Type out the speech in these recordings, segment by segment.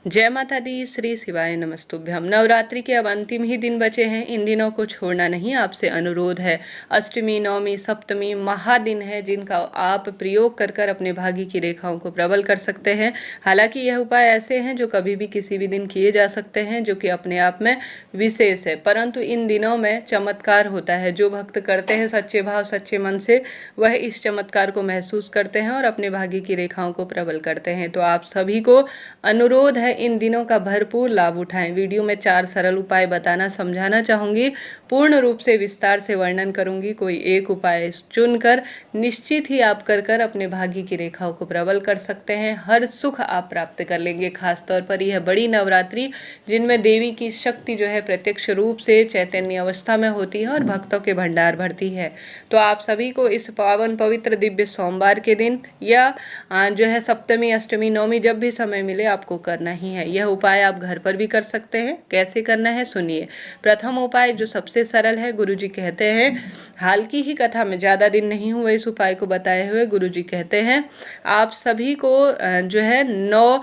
जय माता दी। श्री शिवाय नमस्तुभ्यम। नवरात्रि के अब अंतिम ही दिन बचे हैं। इन दिनों को छोड़ना नहीं, आपसे अनुरोध है। अष्टमी, नवमी, सप्तमी महादिन है जिनका आप प्रयोग कर कर अपने भाग्य की रेखाओं को प्रबल कर सकते हैं। हालांकि यह उपाय ऐसे हैं जो कभी भी किसी भी दिन किए जा सकते हैं, जो कि अपने आप में विशेष है। परंतु इन दिनों में चमत्कार होता है। जो भक्त करते हैं सच्चे भाव सच्चे मन से, वह इस चमत्कार को महसूस करते हैं और अपने भाग्य की रेखाओं को प्रबल करते हैं। तो आप सभी को अनुरोध है, इन दिनों का भरपूर लाभ उठाएं। वीडियो में 4 सरल उपाय बताना समझाना चाहूंगी। पूर्ण रूप से विस्तार से वर्णन करूंगी। कोई एक उपाय चुनकर निश्चित ही आप कर अपने भाग्य की रेखाओं को प्रबल कर सकते हैं। हर सुख आप प्राप्त कर लेंगे। खासतौर पर यह बड़ी नवरात्रि जिनमें देवी की शक्ति जो है प्रत्यक्ष रूप से चैतन्य अवस्था में होती है और भक्तों के भंडार भरती है। तो आप सभी को इस पावन पवित्र दिव्य सोमवार के दिन या जो है सप्तमी, अष्टमी, नवमी जब भी समय मिले आपको करना ही है। यह उपाय आप घर पर भी कर सकते हैं। कैसे करना है सुनिए। प्रथम उपाय जो सबसे सरल है, गुरुजी कहते हैं, हाल की ही कथा में, ज़्यादा दिन नहीं हुए इस उपाय को बताए हुए, गुरुजी कहते हैं आप सभी को जो है 9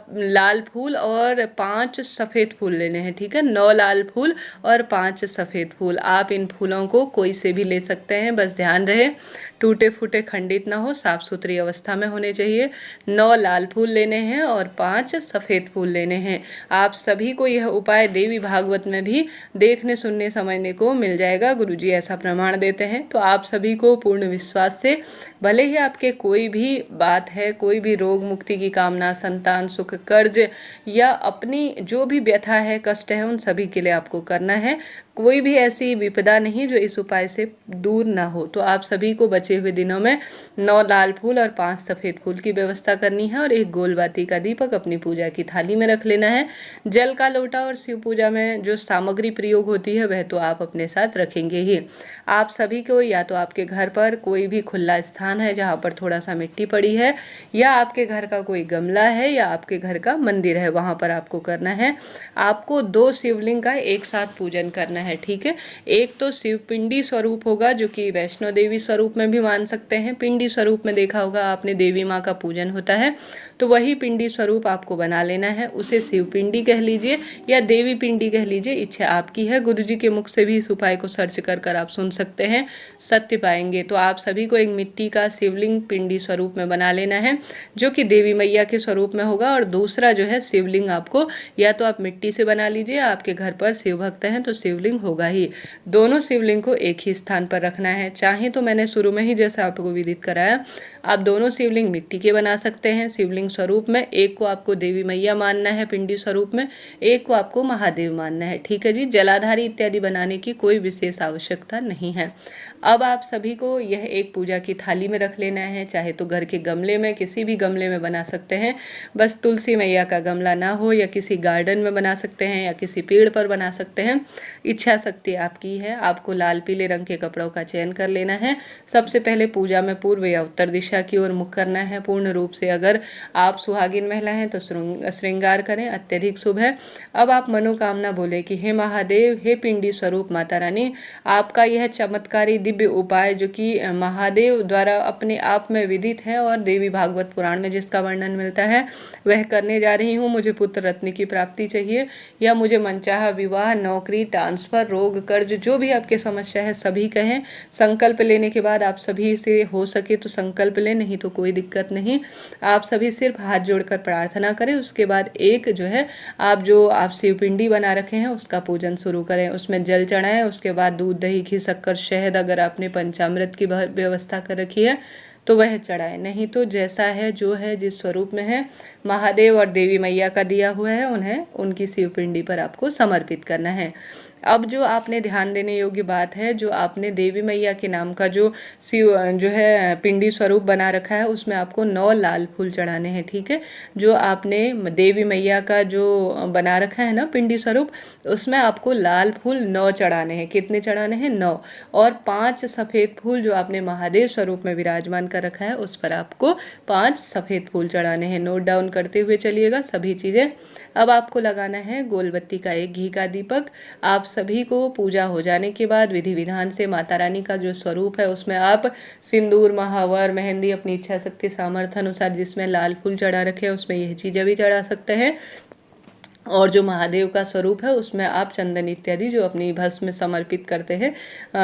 लाल फूल और 5 सफ़ेद फूल लेने हैं। ठीक है, 9 लाल फूल और 5 सफ़ेद फूल। आप इन फूलों को कोई से भी ले सकते हैं, बस ध्यान रहे टूटे फूटे खंडित ना हो, साफ सुथरी अवस्था में होने चाहिए। 9 लाल फूल लेने हैं और 5 सफ़ेद फूल लेने हैं। आप सभी को यह उपाय देवी भागवत में भी देखने सुनने समझने को मिल जाएगा। गुरुजी ऐसा प्रमाण देते हैं। तो आप सभी को पूर्ण विश्वास से, भले ही आपके कोई भी बात है, कोई भी रोग मुक्ति की कामना, संतान सुख, कर्ज या अपनी जो भी व्यथा है, कष्ट है, उन सभी के लिए आपको करना है। कोई भी ऐसी विपदा नहीं जो इस उपाय से दूर ना हो। तो आप सभी को बचे हुए दिनों में 9 लाल फूल और 5 सफ़ेद फूल की व्यवस्था करनी है और एक गोलबाती का दीपक अपनी पूजा की थाली में रख लेना है। जल का लोटा और शिव पूजा में जो सामग्री प्रयोग होती है वह तो आप अपने साथ रखेंगे ही। आप सभी को या तो आपके घर पर कोई भी खुला स्थान है जहाँ पर थोड़ा सा मिट्टी पड़ी है, या आपके घर का कोई गमला है, या आपके घर का मंदिर है, वहाँ पर आपको करना है। आपको 2 शिवलिंग का एक साथ पूजन करना है। ठीक है, एक तो शिवपिंडी स्वरूप होगा जो कि वैष्णो देवी स्वरूप में भी मान सकते हैं। पिंडी स्वरूप में देखा होगा आपने, देवी माँ का पूजन होता है, तो वही पिंडी स्वरूप आपको बना लेना है। उसे शिवपिंडी कह लीजिए या देवी पिंडी कह लीजिए, इच्छा आपकी है। गुरुजी के मुख से भी इस उपाय को सर्च कर आप सुन सकते हैं, सत्य पाएंगे। तो आप सभी को एक मिट्टी का शिवलिंग पिंडी स्वरूप में बना लेना है जो कि देवी मैया के स्वरूप में होगा। और दूसरा जो है शिवलिंग आपको या तो आप मिट्टी से बना लीजिए, आपके घर पर शिव भक्त हैं तो शिवलिंग होगा ही। दोनों शिवलिंग को एक ही स्थान पर रखना है। चाहे तो मैंने शुरू में ही जैसे आपको विदित कराया, आप दोनों शिवलिंग मिट्टी के बना सकते हैं शिवलिंग स्वरूप में। एक को आपको देवी मैया मानना है पिंडी स्वरूप में, एक को आपको महादेव मानना है। ठीक है जी, जलाधारी इत्यादि बनाने की कोई विशेष आवश्यकता नहीं है। अब आप सभी को यह एक पूजा की थाली में रख लेना है। चाहे तो घर के गमले में, किसी भी गमले में बना सकते हैं, बस तुलसी मैया का गमला ना हो, या किसी गार्डन में बना सकते हैं, या किसी पेड़ पर बना सकते हैं। इच्छा शक्ति आपकी है। आपको लाल पीले रंग के कपड़ों का चयन कर लेना है। सबसे पहले पूजा में पूर्व या उत्तर दिशा की ओर मुख करना है पूर्ण रूप से। अगर आप सुहागिन महिला हैं तो श्रृंगार करें, अत्यधिक शुभ है। अब आप मनोकामना बोले कि हे महादेव, हे पिंडी स्वरूप माता रानी, आपका यह चमत्कारी दिव्य उपाय जो कि महादेव द्वारा अपने आप में विदित है और देवी भागवत पुराण में जिसका वर्णन मिलता है, वह करने जा रही हूँ। मुझे पुत्र रत्न की प्राप्ति चाहिए, या मुझे मनचाहा विवाह, नौकरी, ट्रांसफर, रोग, कर्ज, जो भी आपकी समस्या है सभी कहें। संकल्प लेने के बाद आप सभी से हो सके तो संकल्प लें, नहीं तो कोई दिक्कत नहीं। आप सभी सिर्फ हाथ जोड़कर प्रार्थना करें। उसके बाद एक जो है आप शिवपिंडी बना रखे हैं उसका पूजन शुरू करें। उसमें जल चढ़ाएं। उसके बाद दूध, दही, घी, शक्कर, शहद, अगर आपने पंचामृत की व्यवस्था कर रखी है तो वह चढ़ाएं, नहीं तो जैसा है जो है जिस स्वरूप में है महादेव और देवी मैया का दिया हुआ है, उन्हें उनकी शिवपिंडी पर आपको समर्पित करना है। अब जो आपने ध्यान देने योग्य बात है, जो आपने देवी मैया के नाम का जो शिव जो है पिंडी स्वरूप बना रखा है, उसमें आपको 9 लाल फूल चढ़ाने हैं। ठीक है, जो आपने देवी मैया का जो बना रखा है ना पिंडी स्वरूप, उसमें आपको लाल फूल 9 चढ़ाने हैं। कितने चढ़ाने हैं? 9। और 5 सफ़ेद फूल जो आपने महादेव स्वरूप में विराजमान कर रखा है उस पर आपको 5 सफ़ेद फूल चढ़ाने हैं। नोट डाउन करते हुए चलिएगा सभी चीज़ें। अब आपको लगाना है गोलबत्ती का एक घी का दीपक। आप सभी को पूजा हो जाने के बाद विधि विधान से माता रानी का जो स्वरूप है उसमें आप सिंदूर, महावर, मेहंदी, अपनी इच्छा शक्ति सामर्थ्य अनुसार जिसमें लाल फूल चढ़ा रखे हैं उसमें यह चीज़ें भी चढ़ा सकते हैं। और जो महादेव का स्वरूप है उसमें आप चंदन इत्यादि जो अपनी भस्म में समर्पित करते हैं,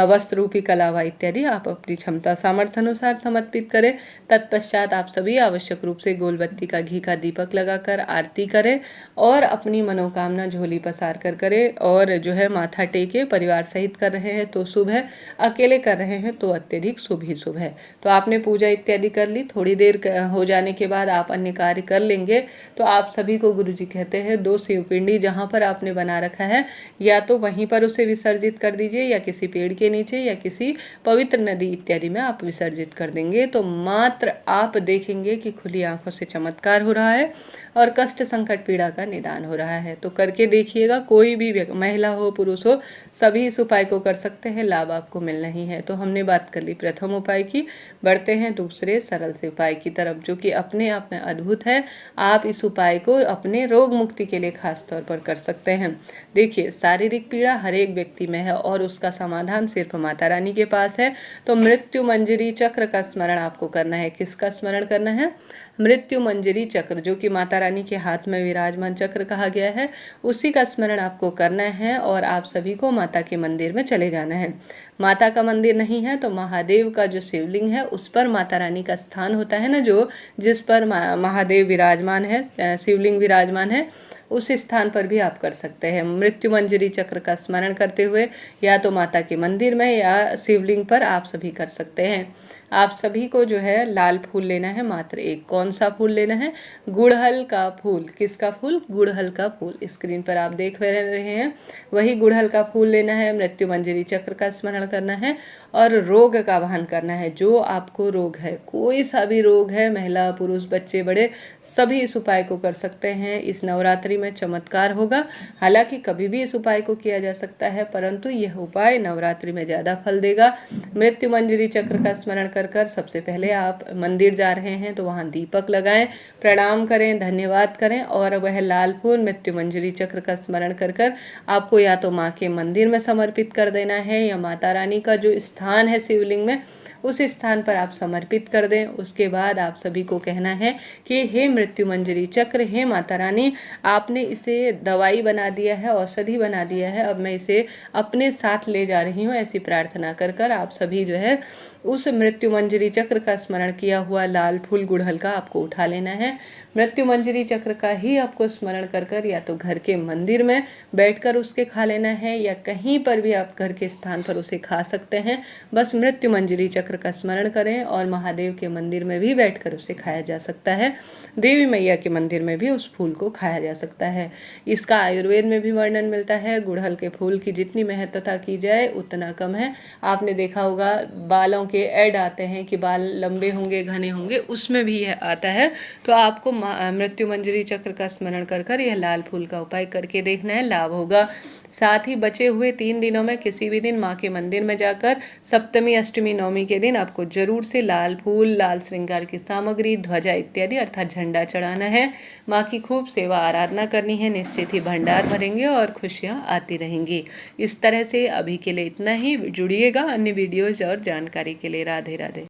वस्त्र रूपी कलावा इत्यादि आप अपनी क्षमता सामर्थ्य अनुसार समर्पित करें। तत्पश्चात आप सभी आवश्यक रूप से गोलबत्ती का घी का दीपक लगाकर आरती करें और अपनी मनोकामना झोली पसार कर करें। और जो है माथा टेके, परिवार सहित कर रहे हैं तो शुभ है, अकेले कर रहे हैं तो अत्यधिक शुभ ही शुभ है। तो आपने पूजा इत्यादि कर ली, थोड़ी देर हो जाने के बाद आप अन्य कार्य कर लेंगे तो आप सभी को गुरुजी कहते हैं 2 शिवपिंडी जहाँ पर आपने बना रखा है या तो वहीं पर उसे विसर्जित कर दीजिए या किसी पेड़ के नीचे या किसी पवित्र नदी इत्यादि में आप विसर्जित कर देंगे तो मात्र आप देखेंगे कि खुली आंखों से चमत्कार हो रहा है और कष्ट संकट पीड़ा का निदान हो रहा है। तो करके देखिएगा, कोई भी महिला हो पुरुष हो सभी इस उपाय को कर सकते हैं, लाभ आपको मिलना ही है। तो हमने बात कर ली प्रथम उपाय की, बढ़ते हैं दूसरे सरल से उपाय की तरफ जो कि अपने आप में अद्भुत है। आप इस उपाय को अपने रोग मुक्ति के लिए खास तौर पर कर सकते हैं। देखिए, शारीरिक पीड़ा हर एक व्यक्ति में है और उसका समाधान सिर्फ माता रानी के पास है। तो मृत्यु मंजरी चक्र का स्मरण आपको करना है। किसका स्मरण करना है? मृत्यु मंजरी चक्र, जो कि माता रानी के हाथ में विराजमान चक्र कहा गया है, उसी का स्मरण आपको करना है। और आप सभी को माता के मंदिर में चले जाना है। माता का मंदिर नहीं है तो महादेव का जो शिवलिंग है उस पर माता रानी का स्थान होता है ना, जो जिस पर महादेव विराजमान है, शिवलिंग विराजमान है, उस स्थान पर भी आप कर सकते हैं। मृत्यु मंजरी चक्र का स्मरण करते हुए या तो माता के मंदिर में या शिवलिंग पर आप सभी कर सकते हैं। आप सभी को जो है लाल फूल लेना है, मात्र एक। कौन सा फूल लेना है? गुड़हल का फूल। किसका फूल? गुड़हल का फूल। स्क्रीन पर आप देख रहे हैं वही गुड़हल का फूल लेना है। मृत्यु मंजरी चक्र का स्मरण करना है और रोग का आह्वान करना है। जो आपको रोग है, कोई सा भी रोग है, महिला पुरुष बच्चे बड़े सभी इस उपाय को कर सकते हैं। इस नवरात्रि में चमत्कार होगा। हालांकि कभी भी इस उपाय को किया जा सकता है, परंतु यह उपाय नवरात्रि में ज़्यादा फल देगा। मृत्यु मंजरी चक्र का स्मरण कर सबसे पहले आप मंदिर जा रहे हैं तो वहां दीपक लगाएं, प्रणाम करें, धन्यवाद करें और वह लाल फूल मृत्यु मंजरी चक्र का स्मरण कर आपको या तो माँ के मंदिर में समर्पित कर देना है या माता रानी का जो स्थान है शिवलिंग में उस स्थान पर आप समर्पित कर दें। उसके बाद आप सभी को कहना है कि हे मृत्यु मंजरी चक्र, हे माता रानी, आपने इसे दवाई बना दिया है, औषधि बना दिया है, अब मैं इसे अपने साथ ले जा रही हूँ। ऐसी प्रार्थना कर आप सभी जो है उस मृत्यु मंजरी चक्र का स्मरण किया हुआ लाल फूल गुड़हल का आपको उठा लेना है। मृत्यु मंजरी चक्र का ही आपको स्मरण कर या तो घर के मंदिर में बैठकर उसके खा लेना है या कहीं पर भी आप घर के स्थान पर उसे खा सकते हैं। बस मृत्यु मंजरी चक्र का स्मरण करें और महादेव के मंदिर में भी बैठकर उसे खाया जा सकता है। देवी मैया के मंदिर में भी उस फूल को खाया जा सकता है। इसका आयुर्वेद में भी वर्णन मिलता है। गुड़हल के फूल की जितनी महत्वता की जाए उतना कम है। आपने देखा होगा बालों के ऐड आते हैं कि बाल लंबे होंगे, घने होंगे, उसमें भी यह आता है। तो आपको मृत्यु मंजरी चक्र का स्मरण कर यह लाल फूल का उपाय करके देखना है, लाभ होगा। साथ ही बचे हुए 3 दिनों में किसी भी दिन माँ के मंदिर में जाकर सप्तमी, अष्टमी, नवमी के दिन आपको जरूर से लाल फूल, लाल श्रृंगार की सामग्री, ध्वजा इत्यादि अर्थात झंडा चढ़ाना है। माँ की खूब सेवा आराधना करनी है। निश्चित ही भंडार भरेंगे और खुशियाँ आती रहेंगी। इस तरह से अभी के लिए इतना ही। जुड़िएगा अन्य वीडियोज और जानकारी के लिए। राधे राधे।